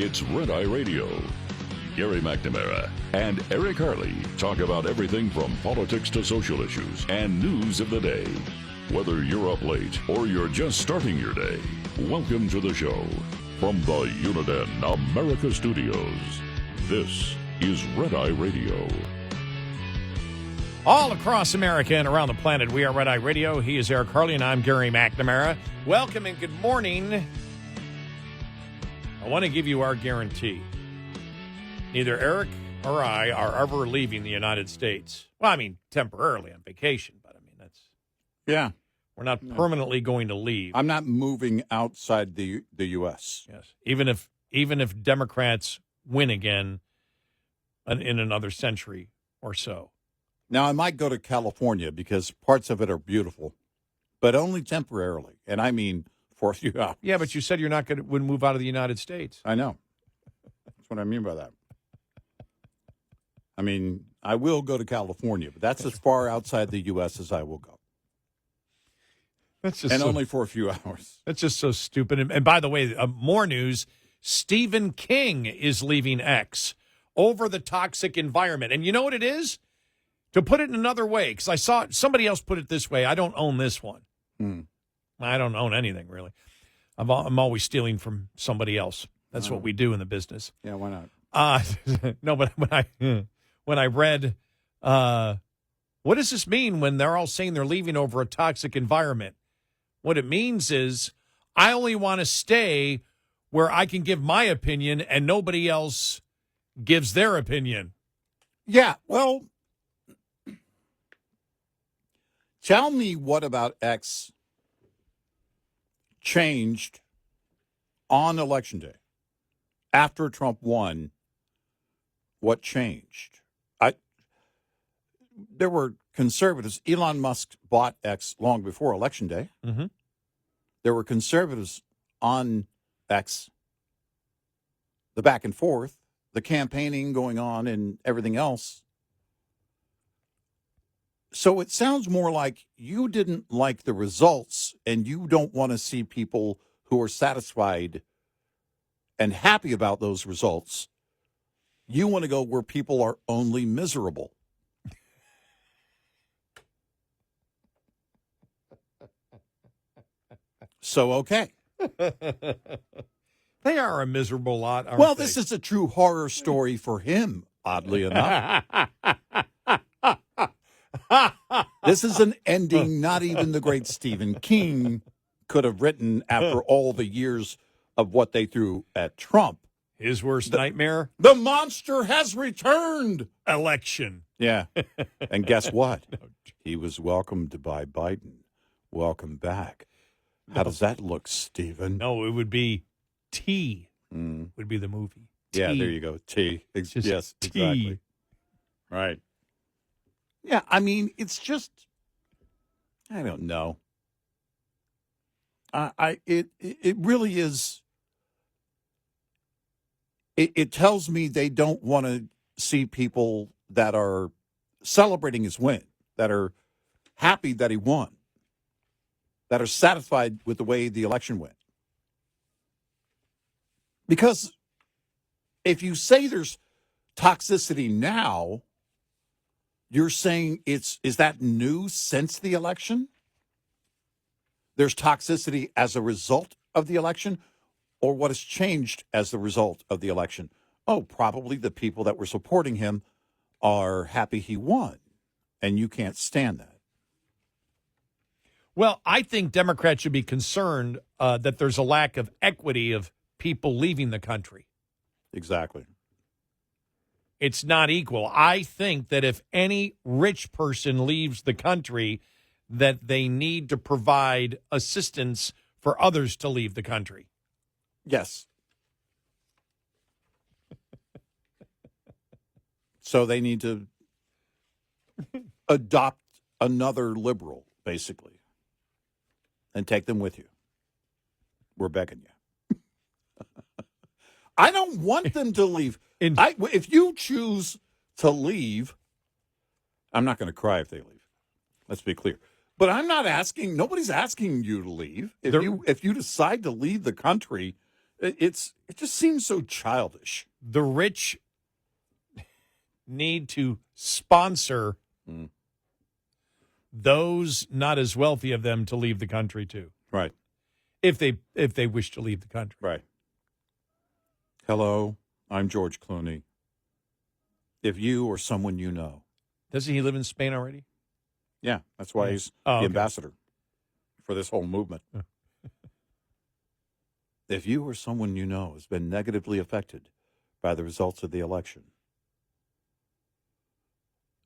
It's Red Eye Radio. Gary McNamara and Eric Harley talk about everything from politics to social issues and news of the day. Whether you're up late or you're just starting your day, welcome to the show. From the Uniden America Studios, this is Red Eye Radio. All across America and around the planet, we are Red Eye Radio. He is Eric Harley, and I'm Gary McNamara. Welcome and good morning. I want to give you our guarantee. Neither Eric or I are ever leaving the United States. Well, I mean, temporarily on vacation, but I mean, that's... Yeah. We're not permanently going to leave. I'm not moving outside the U.S. Yes. Even if Democrats win again in another century or so. Now, I might go to California because parts of it are beautiful, but only temporarily. And I mean for a few hours. Yeah, but you said you're not going to move out of the United States. I know. That's what I mean by that. I mean, I will go to California, but that's as far outside the U.S. as I will go. That's just and only for a few hours. That's just so stupid. And by the way, more news. Stephen King is leaving X over the toxic environment. And you know what it is? To put it in another way, because I saw somebody else put it this way. I don't own this one. I don't own anything, really. I'm always stealing from somebody else. That's what we do in the business. Yeah, why not? No, but when I read, what does this mean when they're all saying they're leaving over a toxic environment? What it means is I only want to stay where I can give my opinion and nobody else gives their opinion. Yeah, well, tell me what about X changed on Election Day after Trump won. What changed? There were conservatives. Elon Musk bought X long before Election Day. Mm-hmm. There were conservatives on X, the back and forth, the campaigning going on and everything else. So it sounds more like you didn't like the results and you don't want to see people who are satisfied and happy about those results. You want to go where people are only miserable. So, okay. They are a miserable lot, aren't Well, they? this is a true horror story for him, oddly enough. This is an ending not even the great Stephen King could have written after all the years of what they threw at Trump. His worst nightmare? The monster has returned. Election. Yeah. And guess what? He was welcomed by Biden. Welcome back. How does that look, Stephen? No, it would be T. Would be the movie. T. Yeah, there you go. T. Yes, T. exactly. Right. Yeah, I mean, it's just, I don't know. It really is. It tells me they don't want to see people that are celebrating his win, that are happy that he won, that are satisfied with the way the election went. Because if you say there's toxicity now, you're saying is that new since the election? There's toxicity as a result of the election? Or what has changed as the result of the election? Oh, probably the people that were supporting him are happy he won, and you can't stand that. Well, I think Democrats should be concerned that there's a lack of equity of people leaving the country. Exactly. It's not equal. I think that if any rich person leaves the country, that they need to provide assistance for others to leave the country. Yes. So they need to adopt another liberal, basically, and take them with you. We're begging you. I don't want them to leave. If you choose to leave, I'm not going to cry if they leave. Let's be clear. But I'm not asking. Nobody's asking you to leave. If you decide to leave the country, It just seems so childish. The rich need to sponsor those not as wealthy of them to leave the country too. Right. If they wish to leave the country. Right. Hello, I'm George Clooney. If you or someone you know. Doesn't he live in Spain already? Yeah, that's why he's the ambassador for this whole movement. If you or someone you know has been negatively affected by the results of the election,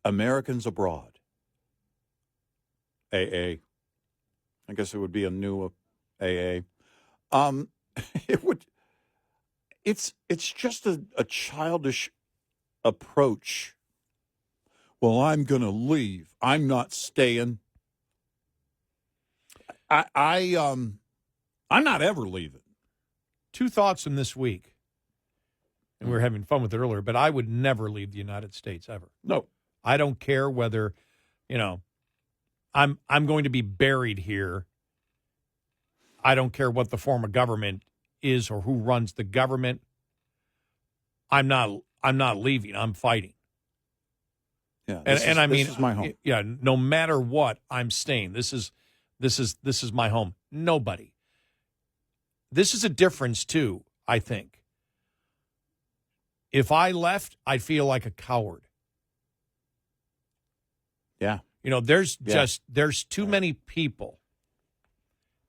Americans abroad, AA, I guess it would be a new AA. It's just a childish approach. Well, I'm going to leave. I'm not staying. I'm not ever leaving. Two thoughts from this week, and we were having fun with it earlier, but I would never leave the United States ever. No. I don't care whether, I'm going to be buried here. I don't care what the form of government is or who runs the government. I'm not leaving. I'm fighting. Yeah, this is my home. Yeah, no matter what, I'm staying. This is my home. Nobody. This is a difference too, I think. If I left, I'd feel like a coward. Yeah. There's too many people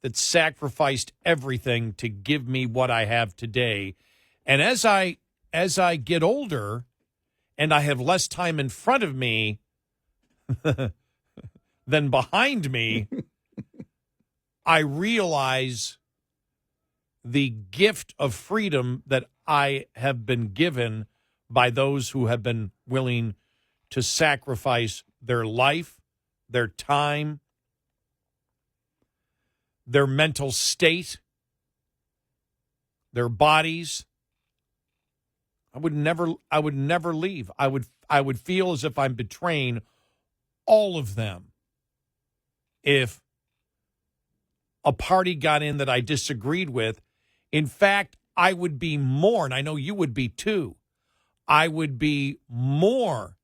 that sacrificed everything to give me what I have today. And as I get older and I have less time in front of me than behind me, I realize the gift of freedom that I have been given by those who have been willing to sacrifice their life, their time, their mental state, their bodies. I would never leave. I would feel as if I'm betraying all of them if a party got in that I disagreed with. In fact, I would be more, and I know you would be too, I would be more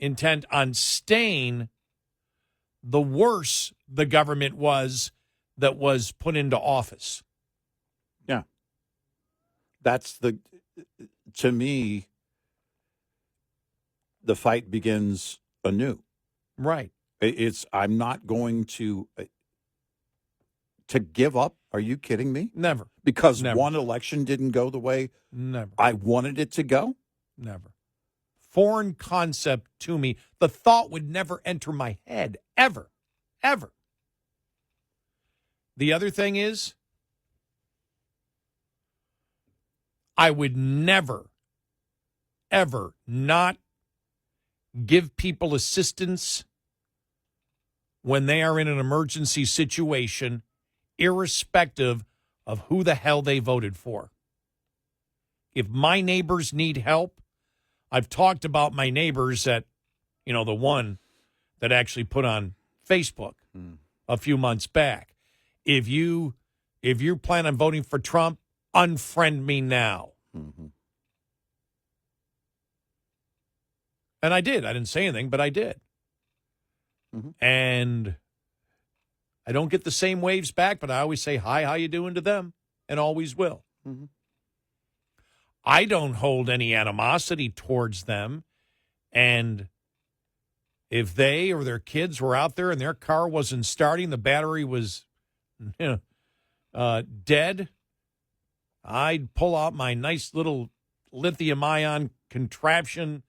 intent on staying the worse the government was that was put into office. Yeah. To me, the fight begins anew. Right. I'm not going to give up. Are you kidding me? Never. Because Never. One election didn't go the way Never. I wanted it to go? Never. Foreign concept to me. The thought would never enter my head, ever, ever. The other thing is, I would never, ever not give people assistance when they are in an emergency situation, irrespective of who the hell they voted for. If my neighbors need help, I've talked about my neighbors the one that actually put on Facebook a few months back. If you plan on voting for Trump, unfriend me now. Mm-hmm. And I did. I didn't say anything, but I did. Mm-hmm. And I don't get the same waves back, but I always say, hi, how you doing to them? And always will. Mm-hmm. I don't hold any animosity towards them. And if they or their kids were out there and their car wasn't starting, the battery was dead, I'd pull out my nice little lithium-ion contraption,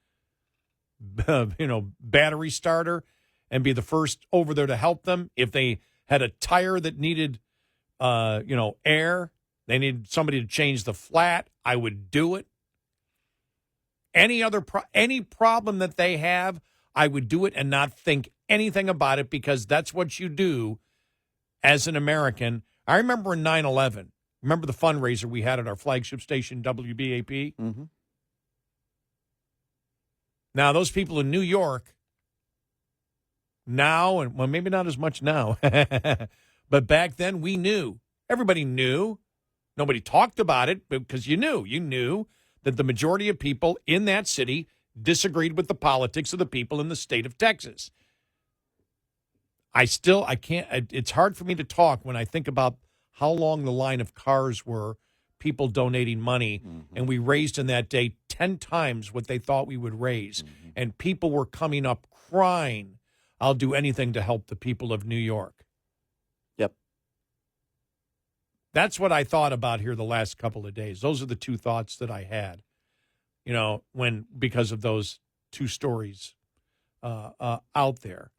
battery starter, and be the first over there to help them. If they had a tire that needed, air, they needed somebody to change the flat, I would do it. Any problem that they have, I would do it and not think anything about it, because that's what you do as an American. I remember in 9/11, remember the fundraiser we had at our flagship station, WBAP? Mm-hmm. Now, those people in New York now, and well, maybe not as much now, but back then we knew. Everybody knew Nobody talked about it because you knew that the majority of people in that city disagreed with the politics of the people in the state of Texas. I can't, it's hard for me to talk when I think about how long the line of cars were, people donating money, and we raised in that day 10 times what they thought we would raise. And people were coming up crying, I'll do anything to help the people of New York. Yep. That's what I thought about here the last couple of days. Those are the two thoughts that I had, because of those two stories out there.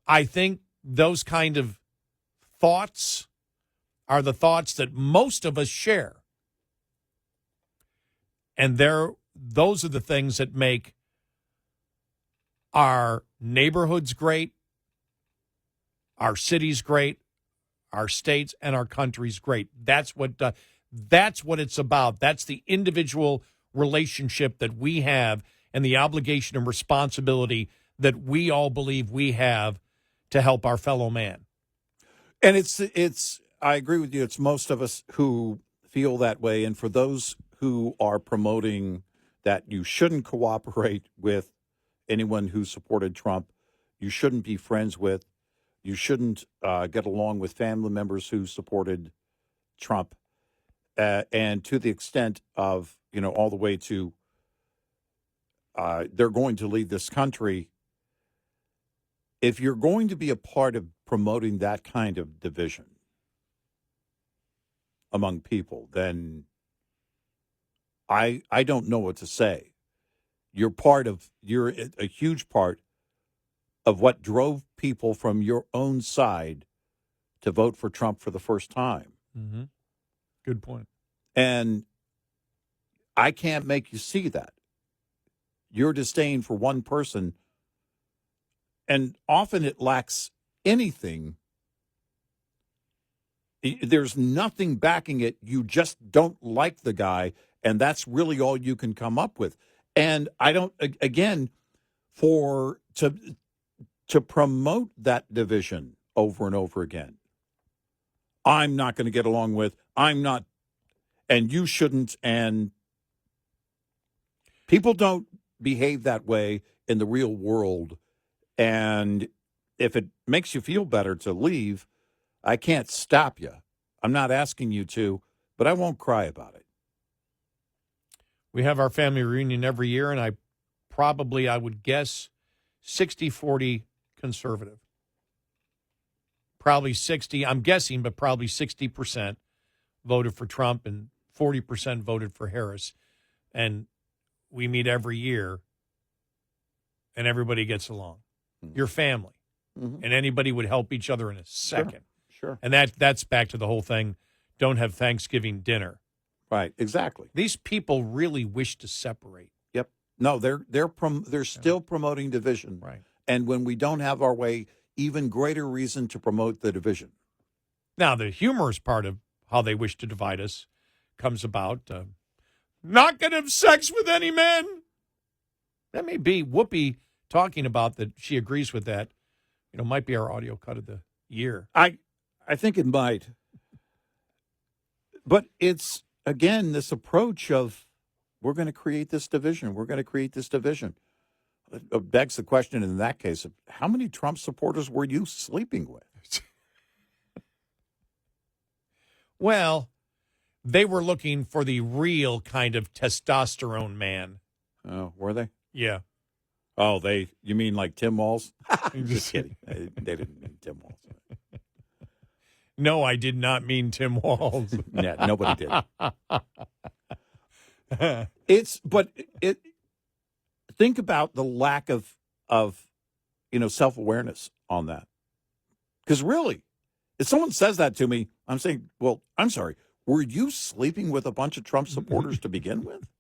I think those kind of thoughts are the thoughts that most of us share. And those are the things that make our neighborhoods great, our cities great, our states and our countries great. That's what it's about. That's the individual relationship that we have and the obligation and responsibility that we all believe we have to help our fellow man. And it's I agree with you. It's most of us who feel that way. And for those who are promoting that you shouldn't cooperate with anyone who supported Trump, you shouldn't be friends with, you shouldn't get along with family members who supported Trump, and to the extent of, all the way to they're going to leave this country. If you're going to be a part of promoting that kind of division among people, then I don't know what to say. You're a huge part of what drove people from your own side to vote for Trump for the first time. Mm-hmm. Good point. And I can't make you see that. Your disdain for one person, and often it lacks anything. There's nothing backing it. You just don't like the guy, and that's really all you can come up with. And I don't, again, to promote that division over and over again. I'm not going to get along with, I'm not, and you shouldn't, and people don't behave that way in the real world. And if it makes you feel better to leave, I can't stop you. I'm not asking you to, but I won't cry about it. We have our family reunion every year, and I would guess 60-40 conservative. Probably 60, I'm guessing, but probably 60% voted for Trump and 40% voted for Harris. And we meet every year, and everybody gets along. Your family. Mm-hmm. And anybody would help each other in a second. Sure. And that's back to the whole thing, don't have Thanksgiving dinner. Right, exactly. These people really wish to separate. Yep. No, they're still promoting division. Right. And when we don't have our way, even greater reason to promote the division. Now, the humorous part of how they wish to divide us comes about, not going to have sex with any men. That may be Whoopi talking about that. She agrees with that. Might be our audio cut of the year. I think it might. But it's, again, this approach of we're going to create this division. We're going to create this division. It begs the question in that case, of how many Trump supporters were you sleeping with? Well, they were looking for the real kind of testosterone man. Oh, were they? Yeah. Oh, you mean like Tim Walz? Just kidding. They didn't mean Tim Walz. No, I did not mean Tim Walz. Yeah, nobody did. Think about the lack of self-awareness on that. Because really, if someone says that to me, I'm saying, well, I'm sorry, were you sleeping with a bunch of Trump supporters to begin with?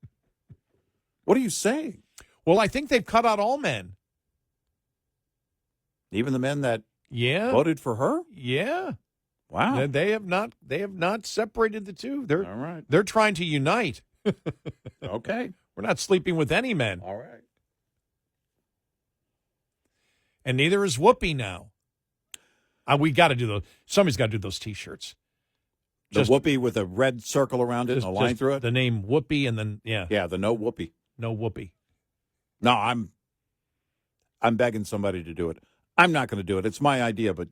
What are you saying? Well, I think they've cut out all men. Even the men that voted for her? Yeah. Wow. They have not separated the two. All right. They're trying to unite. Okay. We're not sleeping with any men. All right. And neither is Whoopi now. We got to do those. Somebody's got to do those T-shirts. The whoopee with a red circle around it and a line through it? The name Whoopi and then, yeah. Yeah, the no whoopee. No Whoopi. No, I'm begging somebody to do it. I'm not going to do it. It's my idea, but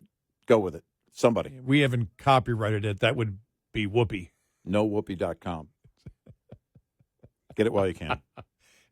go with it. Somebody. We haven't copyrighted it. That would be Whoopi. NoWhoopee.com. Get it while you can.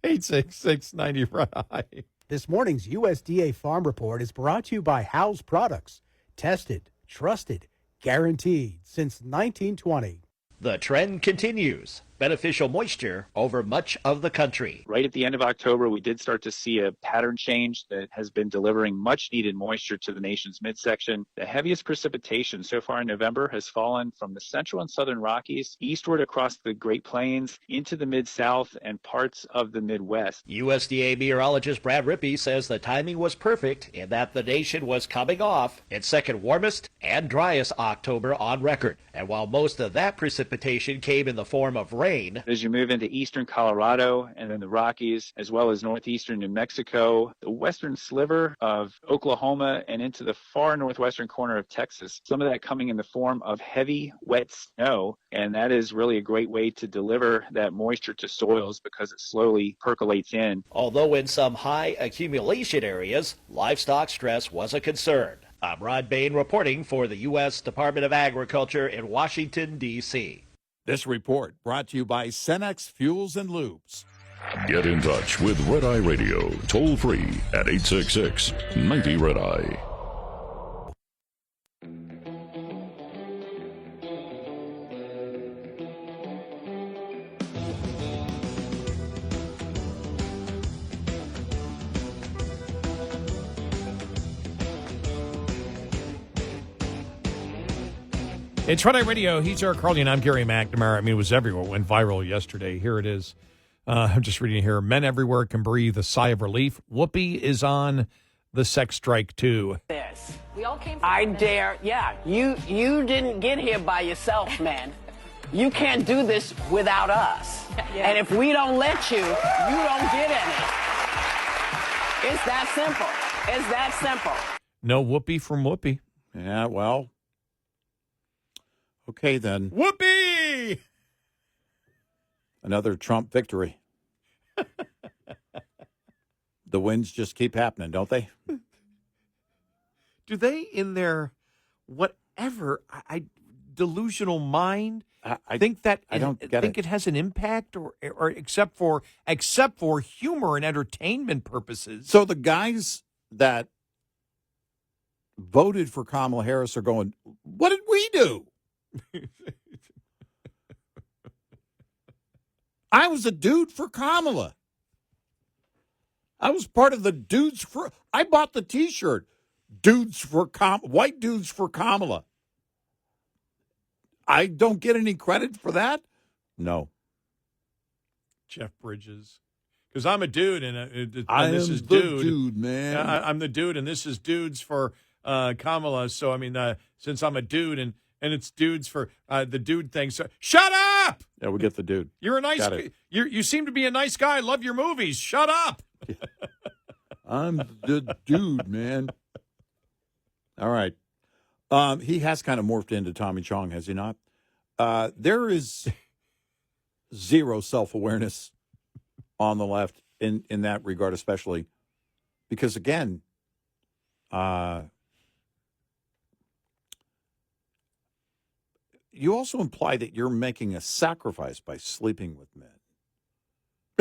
866-90-RED. This morning's USDA Farm Report is brought to you by House Products. Tested, trusted, guaranteed since 1920. The trend continues. Beneficial moisture over much of the country. Right at the end of October, we did start to see a pattern change that has been delivering much needed moisture to the nation's midsection. The heaviest precipitation so far in November has fallen from the central and southern Rockies, eastward across the Great Plains, into the Mid-South and parts of the Midwest. USDA meteorologist Brad Rippey says the timing was perfect in that the nation was coming off its second warmest and driest October on record. And while most of that precipitation came in the form of rain, as you move into eastern Colorado and then the Rockies, as well as northeastern New Mexico, the western sliver of Oklahoma, and into the far northwestern corner of Texas, some of that coming in the form of heavy, wet snow. And that is really a great way to deliver that moisture to soils because it slowly percolates in. Although in some high accumulation areas, livestock stress was a concern. I'm Rod Bain reporting for the U.S. Department of Agriculture in Washington, D.C. This report brought to you by Cenex Fuels and Lubes. Get in touch with Red Eye Radio, toll free at 866-90-RED-EYE. It's Red Eye Radio. He's Eric Harley, and I'm Gary McNamara. I mean, it was everywhere. It went viral yesterday. Here it is. I'm just reading here. Men everywhere can breathe a sigh of relief. Whoopi is on the sex strike, too. This. We all came from I dare. Yeah, you didn't get here by yourself, man. You can't do this without us. Yeah. And if we don't let you, you don't get any. It's that simple. It's that simple. No Whoopi from Whoopi. Yeah, well. Okay, then. Whoopi! Another Trump victory. The wins just keep happening, don't they? Do they, in their whatever delusional mind, I think that I don't get think it has an impact, or except for humor and entertainment purposes? So the guys that voted for Kamala Harris are going, what did we do? I was a dude for Kamala. I was part of the dudes for. I bought the T-shirt, dudes for white dudes for Kamala. I don't get any credit for that. No, Jeff Bridges, because I'm a dude, and this is the dude. Dude, man. I'm the dude, and this is dudes for Kamala. So I mean, since I'm a dude, and it's dudes for the dude thing. So shut up! Yeah, we get the dude. You're a nice. You seem to be a nice guy. I love your movies. Shut up. I'm the dude, man. All right. He has kind of morphed into Tommy Chong, has he not? There is zero self-awareness on the left in that regard, especially because, again, you also imply that you're making a sacrifice by sleeping with men,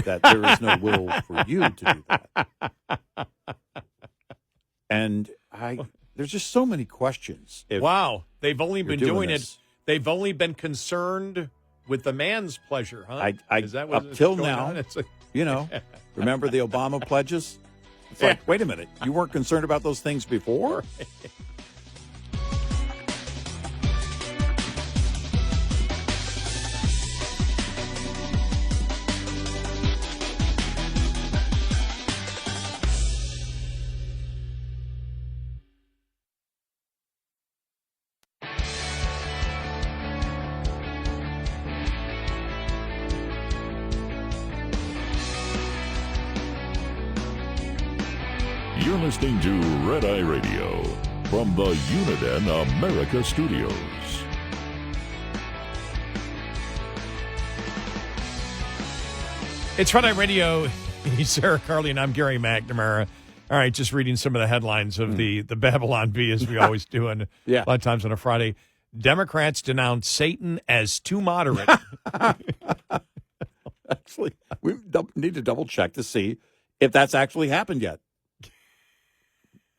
that there is no will for you to do that. And there's just so many questions. Wow. They've only been doing this. it. They've only been concerned with the man's pleasure, huh? Is that up what's till going now, on? Remember the Obama pledges? It's like, wait a minute, you weren't concerned about those things before? You're listening to Red Eye Radio. from the Uniden America Studios. It's Friday Radio. He's Eric Harley, and I'm Gary McNamara. All right, just reading some of the headlines of the Babylon Bee, as we always do, and a lot of times on a Friday. Democrats denounce Satan as too moderate. Actually, we need to double check to see if that's actually happened yet.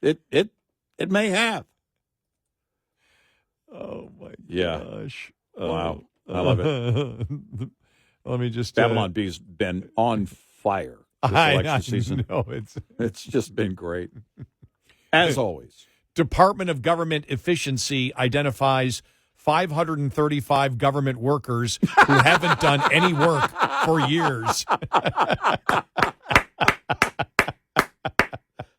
It may have. Oh my gosh! Wow, I love it. Let me just Babylon Bee's been on fire this election season. No, it's just been great, as always. Department of Government Efficiency identifies 535 government workers who haven't done any work for years.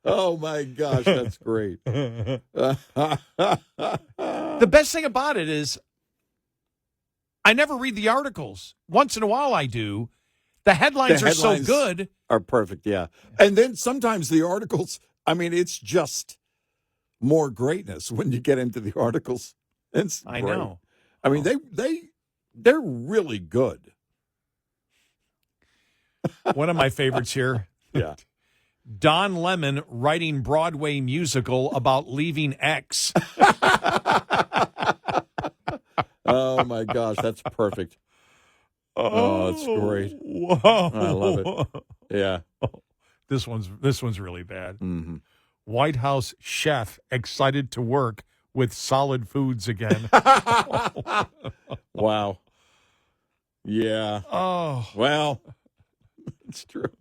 Oh, my gosh, that's great. The best thing about it is I never read the articles. Once in a while I do. The headlines are so good. Are perfect, yeah. And then sometimes the articles, I mean, it's just more greatness when you get into the articles. I know. I mean, they're really good. One of my favorites here. Yeah. Don Lemon writing Broadway musical about leaving X. Oh my gosh, that's perfect. Oh, it's great. Whoa. I love it. Yeah. This one's really bad. Mm-hmm. White House chef excited to work with solid foods again. Wow. Yeah. Oh. Well, it's true.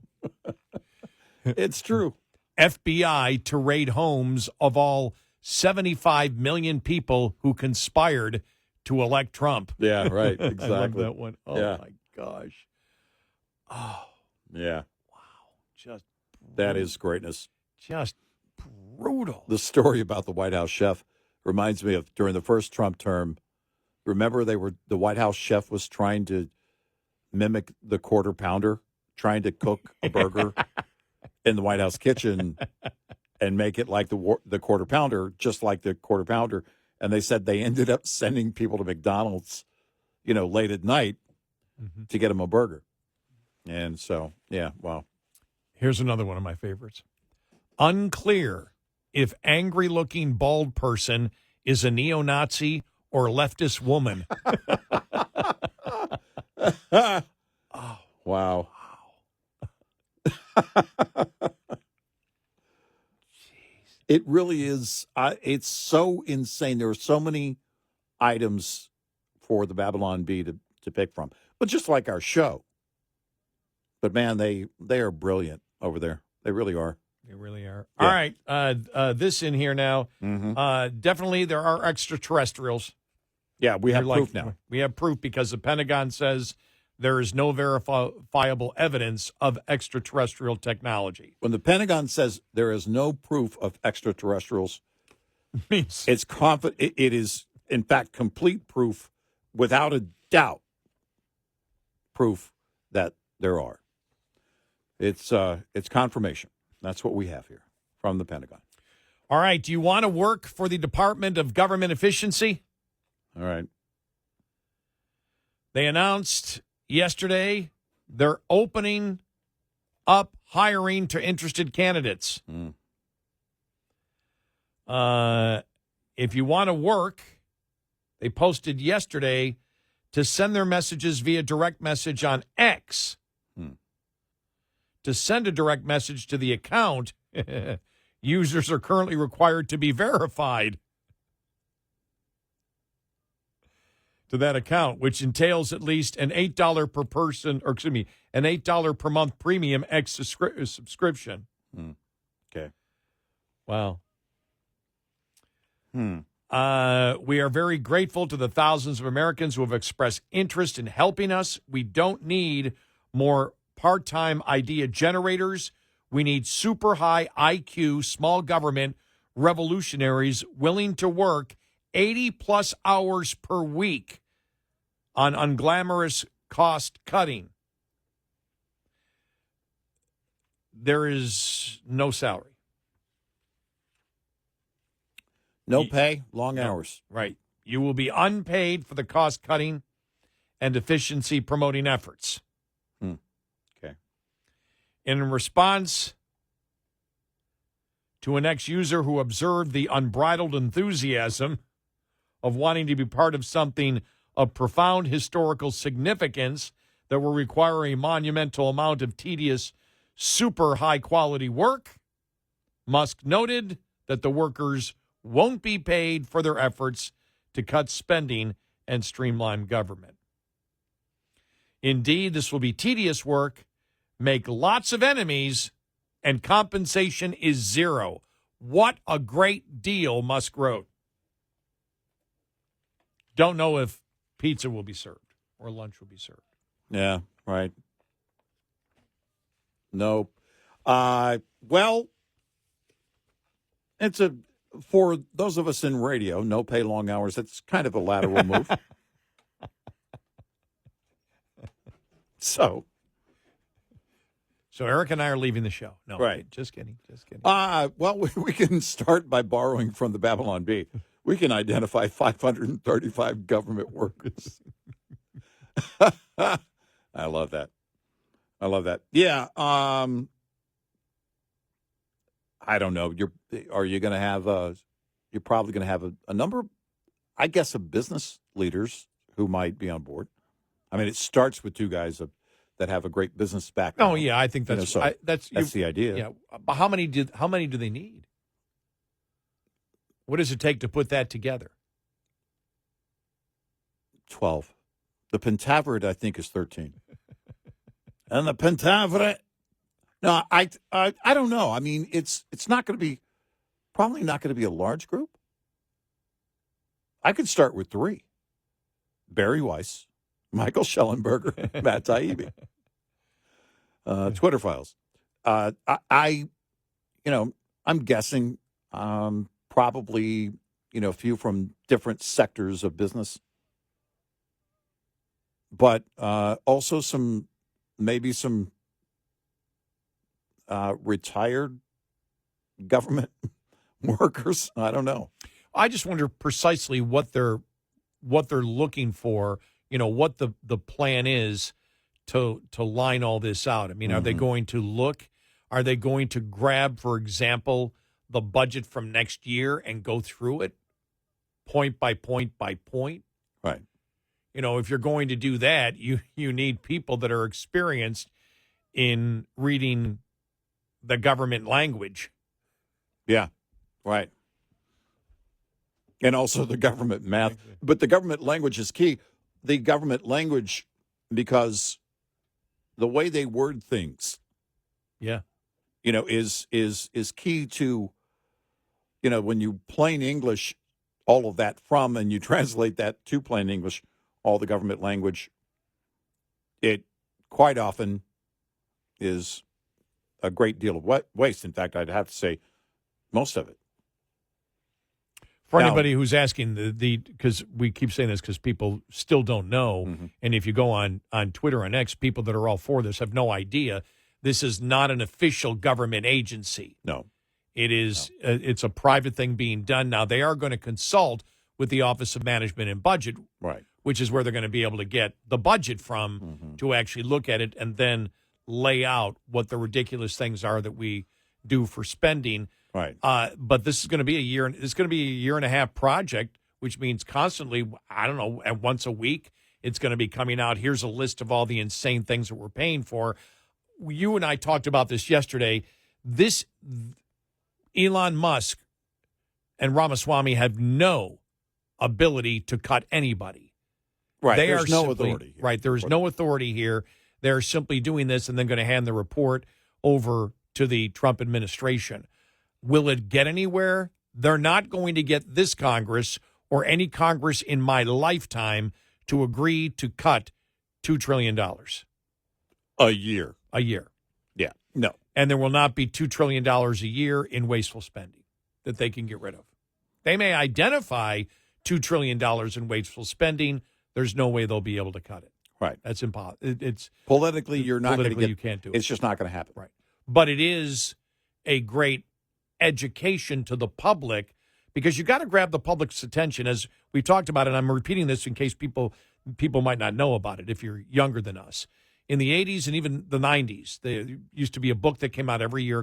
It's true. FBI to raid homes of all 75 million people who conspired to elect Trump. Yeah, right. Exactly. I love that one. Oh, yeah. my gosh. Oh. Yeah. Wow. Just brutal. That is greatness. Just brutal. The story about the White House chef reminds me of during the first Trump term. Remember, the White House chef was trying to mimic the Quarter Pounder, trying to cook a burger in the White House kitchen and make it like the Quarter Pounder, just like the Quarter Pounder. And they said they ended up sending people to McDonald's, late at night to get them a burger. And so, yeah, wow. Here's another one of my favorites. Unclear if angry-looking bald person is a neo-Nazi or leftist woman. Oh, wow. It really is. It's so insane. There are so many items for the Babylon Bee to pick from. But just like our show. But, man, they are brilliant over there. They really are. They really are. Yeah. All right. This in here now. Mm-hmm. Definitely there are extraterrestrials. Yeah, we have proof now. We have proof because the Pentagon says there is no verifiable evidence of extraterrestrial technology. When the Pentagon says there is no proof of extraterrestrials, Means it's it is, in fact, complete proof, without a doubt, proof that there are. It's confirmation. That's what we have here from the Pentagon. All right. Do you want to work for the Department of Government Efficiency? All right. They announced yesterday they're opening up hiring to interested candidates. If you want to work, they posted yesterday to send their messages via direct message on X. To send a direct message to the account, users are currently required to be verified to that account, which entails at least an $8 per person, or excuse me, an $8 per month premium X subscription. Okay. Wow. We are very grateful to the thousands of Americans who have expressed interest in helping us. We don't need more part-time idea generators. We need super high IQ, small government revolutionaries willing to work 80-plus hours per week on unglamorous cost cutting. There is no salary. No pay, long hours. Right. You will be unpaid for the cost-cutting and efficiency-promoting efforts. Okay. In response to an ex-user who observed the unbridled enthusiasm of wanting to be part of something of profound historical significance that will require a monumental amount of tedious, super high-quality work, Musk noted that the workers won't be paid for their efforts to cut spending and streamline government. Indeed, this will be tedious work, make lots of enemies, and compensation is zero. What a great deal, Musk wrote. Don't know if pizza will be served or lunch will be served. Yeah, right. No. Well, for those of us in radio, no pay, long hours, it's kind of a lateral move. So Eric and I are leaving the show. No, right. Just kidding. Well, we can start by borrowing from the Babylon Bee. We can identify 535 government workers. I love that. Yeah. I don't know. You're probably going to have a number, I guess, of business leaders who might be on board. I mean, it starts with two guys that have a great business background. Oh yeah, I think that's that's the idea. Yeah, but how many do they need? What does it take to put that together? 12. The Pentaveret, I think, is 13. And the Pentaveret, no, I don't know. I mean, it's probably not going to be a large group. I could start with 3. Barry Weiss, Michael Schellenberger, Matt Taibbi. Twitter files. I'm guessing probably, a few from different sectors of business. But also maybe some retired government workers. I don't know. I just wonder precisely what they're looking for, what the plan is to line all this out. I mean, are they going to grab, for example, the budget from next year and go through it point by point by point? Right. If you're going to do that, you need people that are experienced in reading the government language. Yeah, right. And also the government math. But the government language is key. The government language, because the way they word things, yeah, is key to, when you plain English all of that from, and you translate that to plain English, all the government language, it quite often is a great deal of waste. In fact, I'd have to say most of it. For anybody who's asking, because we keep saying this because people still don't know, and if you go on Twitter and X, people that are all for this have no idea. This is not an official government agency. No. It is. It's a private thing being done. Now, they are going to consult with the Office of Management and Budget, right, which is where they're going to be able to get the budget from to actually look at it and then lay out what the ridiculous things are that we do for spending. Right. But this is going to be a year. It's going to be a year and a half project, which means constantly, I don't know, at once a week, it's going to be coming out. Here's a list of all the insane things that we're paying for. You and I talked about this yesterday. Elon Musk and Ramaswamy have no ability to cut anybody. Right. There's no authority. Right. There is no authority here. They're simply doing this and then going to hand the report over to the Trump administration. Will it get anywhere? They're not going to get this Congress or any Congress in my lifetime to agree to cut $2 trillion. A year. A year. Yeah. No. And there will not be $2 trillion a year in wasteful spending that they can get rid of. They may identify $2 trillion in wasteful spending. There's no way they'll be able to cut it. Right. That's impossible. It's politically, you're not going to get. You can't do it. It's just not going to happen. Right. But it is a great education to the public because you got to grab the public's attention, as we talked about, and I'm repeating this in case people might not know about it if you're younger than us. In the 80s and even the 90s, there used to be a book that came out every year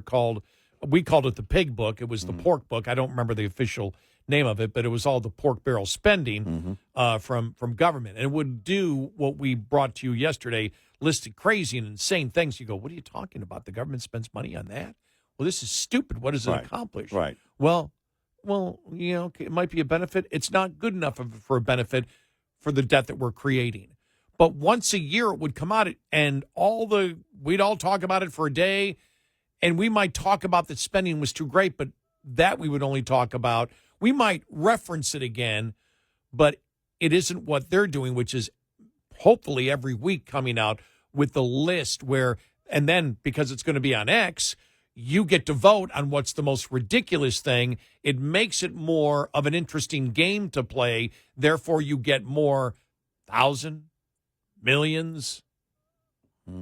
we called it the pig book. It was the pork book. I don't remember the official name of it, but it was all the pork barrel spending from government. And it would do what we brought to you yesterday, listed crazy and insane things. You go, what are you talking about? The government spends money on that? Well, this is stupid. What does it accomplish? Right. Well, it might be a benefit. It's not good enough for a benefit for the debt that we're creating. But once a year it would come out, and we'd all talk about it for a day, and we might talk about that spending was too great, but that we would only talk about. We might reference it again, but it isn't what they're doing, which is hopefully every week coming out with the list where, and then because it's going to be on X, you get to vote on what's the most ridiculous thing. It makes it more of an interesting game to play. Therefore, you get more 1,000, millions,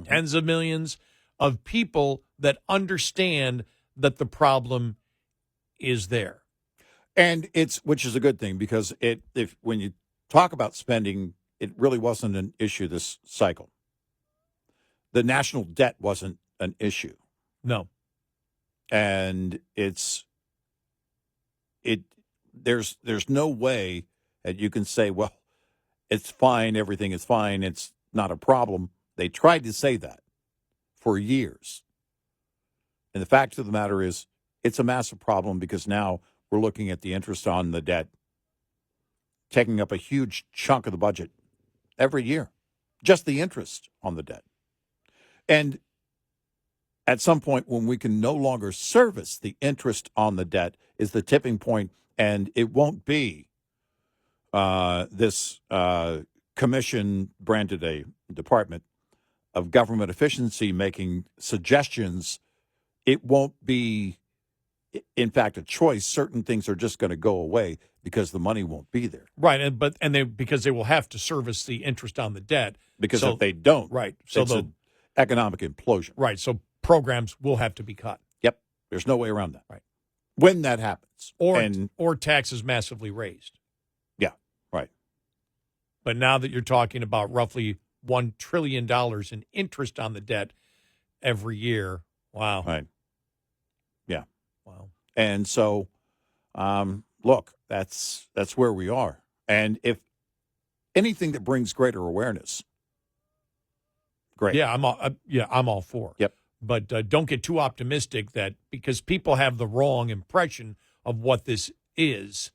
tens of millions of people that understand that the problem is there. And which is a good thing, because when you talk about spending, it really wasn't an issue this cycle. The national debt wasn't an issue. No. And there's no way that you can say, well, it's fine, everything is fine, it's not a problem. They tried to say that for years. And the fact of the matter is, it's a massive problem, because now we're looking at the interest on the debt taking up a huge chunk of the budget every year, just the interest on the debt. And at some point, when we can no longer service the interest on the debt, is the tipping point, and it won't be this commission branded a Department of Government Efficiency making suggestions. It won't be, in fact, a choice. Certain things are just going to go away because the money won't be there. Right, because they will have to service the interest on the debt. Because if they don't, right, so it's an economic implosion. Right, so programs will have to be cut. Yep, there's no way around that. Right, when that happens, or taxes massively raised. Yeah, right. But now that you're talking about roughly $1 trillion in interest on the debt every year, wow. Right. Yeah. Wow. And so, look, that's where we are. And if anything that brings greater awareness, great. Yeah, I'm all for. Yep. But don't get too optimistic because people have the wrong impression of what this is.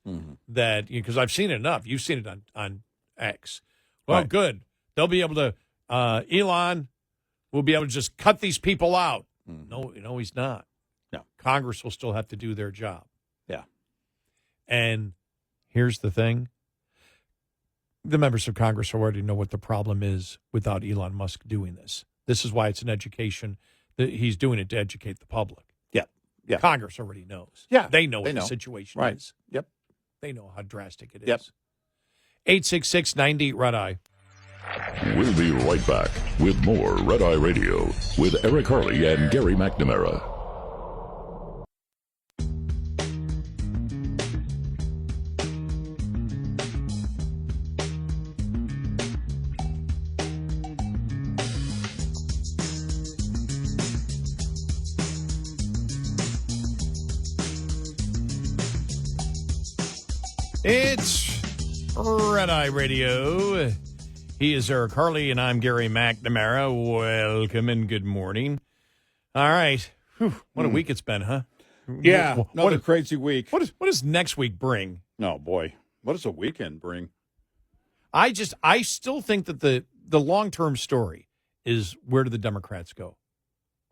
That because I've seen it enough. You've seen it on X. Well, right. Good. They'll be able to. Elon will be able to just cut these people out. No, he's not. No. Congress will still have to do their job. Yeah. And here's the thing. The members of Congress already know what the problem is without Elon Musk doing this. This is why it's an education. He's doing it to educate the public. Yeah. Yeah. Congress already knows. Yeah. They know what the situation right. is. Yep. They know how drastic it is. Yep. 866-98 Red Eye. We'll be right back with more Red Eye Radio with Eric Harley and Gary McNamara. It's Red Eye Radio. He is Eric Harley, and I'm Gary McNamara. Welcome and good morning. All right. Whew, what a week it's been, huh? Yeah, what a crazy week. What does next week bring? Oh, boy. What does a weekend bring? I still think that the long-term story is, where do the Democrats go?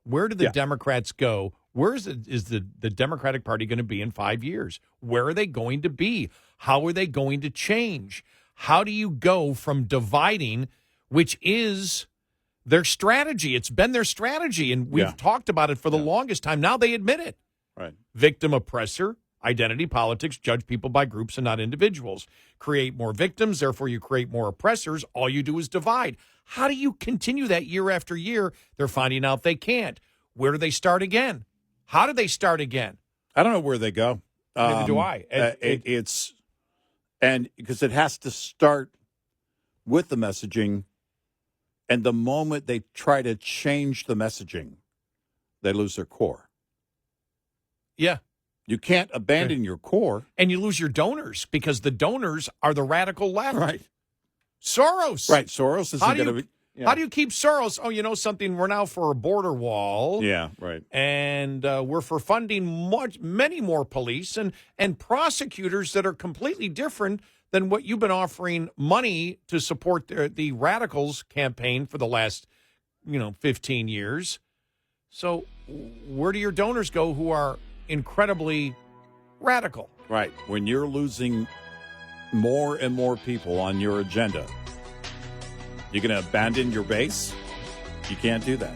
Where do the Democrats go? Is the Democratic Party going to be in 5 years? Where are they going to be? How are they going to change? How do you go from dividing, which is their strategy? It's been their strategy, and we've talked about it for the longest time. Now they admit it. Right. Victim, oppressor, identity politics, judge people by groups and not individuals. Create more victims, therefore you create more oppressors. All you do is divide. How do you continue that year after year? They're finding out they can't. Where do they start again? How do they start again? I don't know where they go. Neither do I. It's because it has to start with the messaging, and the moment they try to change the messaging, they lose their core. Yeah. You can't abandon your core. And you lose your donors because the donors are the radical left. Right. Soros. Right. Soros isn't going to be. Yeah. How do you keep Soros? Oh, you know something? We're now for a border wall. Yeah, right. And we're for funding many more police and prosecutors that are completely different than what you've been offering money to support the radicals campaign for the last, 15 years. So where do your donors go who are incredibly radical? Right. When you're losing more and more people on your agenda, you're going to abandon your base? You can't do that.